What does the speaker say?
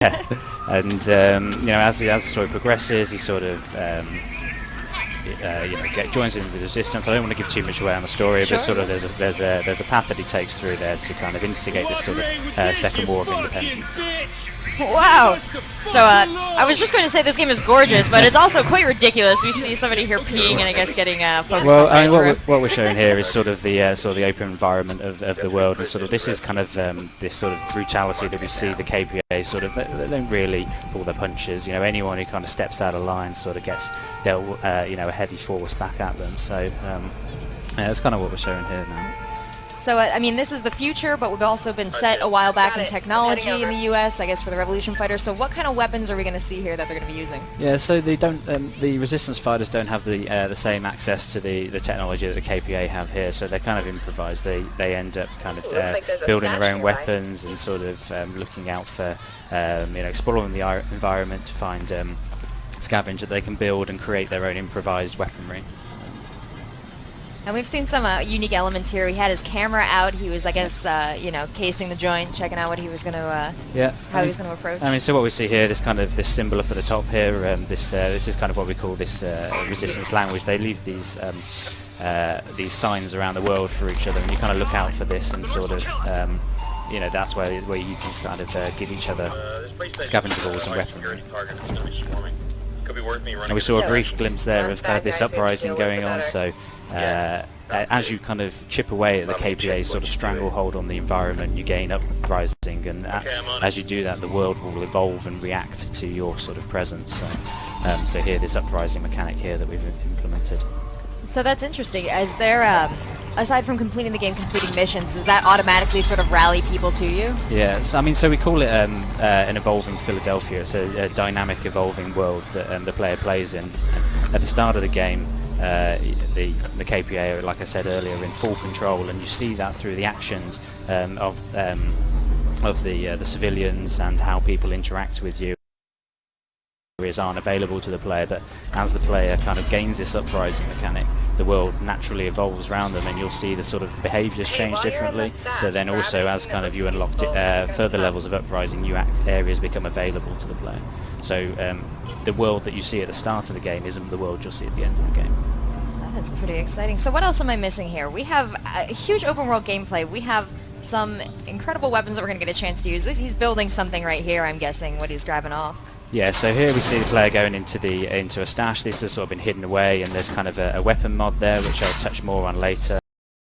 And you know, as the story progresses, he sort of you know, joins in with the resistance. I don't want to give too much away on the story, but sort of there's a path that he takes through there to kind of instigate this sort of second war of independence. Wow. So I was just going to say this game is gorgeous, but it's also quite ridiculous. We see somebody here peeing and I guess getting focused well, on I mean, what we're showing here is sort of the open environment of the world, and sort of this is kind of this sort of brutality that we see the KPA sort of. They don't really pull their punches. You know, anyone who kind of steps out of line sort of gets dealt you know, a heavy force back at them. So yeah, that's kind of what we're showing here now. So, I mean, this is the future, but we've also been set a while back in technology in the U.S., I guess, for the Revolution fighters. So what kind of weapons are we going to see here that they're going to be using? Yeah, so they don't. The Resistance fighters don't have the same access to the technology that the KPA have here, so they're kind of improvised. They end up kind of building their own weapons and sort of looking out for, you know, exploring the environment to find scavenge that they can build and create their own improvised weaponry. And we've seen some unique elements here. He had his camera out. He was, I guess, you know, casing the joint, checking out what he was going to, how he was going to approach. I mean, so what we see here, this kind of this symbol up at the top here, this is kind of what we call this resistance language. They leave these signs around the world for each other, and you kind of look out for this and sort of, you know, that's where you can kind of give each other scavenger balls and weaponry. And we saw a brief glimpse there of this uprising going on, so as you kind of chip away at the KPA's sort of stranglehold on the environment, you gain uprising, and as you do that, the world will evolve and react to your sort of presence. So here, this uprising mechanic here that we've implemented. So that's interesting. Is there, aside from completing the game, completing missions, does that automatically sort of rally people to you? Yeah, so, I mean, so we call it an evolving Philadelphia. It's a dynamic, evolving world that the player plays in. And at the start of the game, the KPA are, like I said earlier, in full control, and you see that through the actions of the civilians and how people interact with you. Areas aren't available to the player, but as the player kind of gains this uprising mechanic, the world naturally evolves around them, and you'll see the sort of behaviours change differently, but then also as kind of you unlock further levels of uprising, new areas become available to the player. So the world that you see at the start of the game isn't the world you'll see at the end of the game. That is pretty exciting. So what else am I missing here? We have a huge open world gameplay. We have some incredible weapons that we're going to get a chance to use. He's building something right here, I'm guessing, what he's grabbing off. Yeah, so here we see the player going into a stash. This has sort of been hidden away, and there's kind of a weapon mod there, which I'll touch more on later.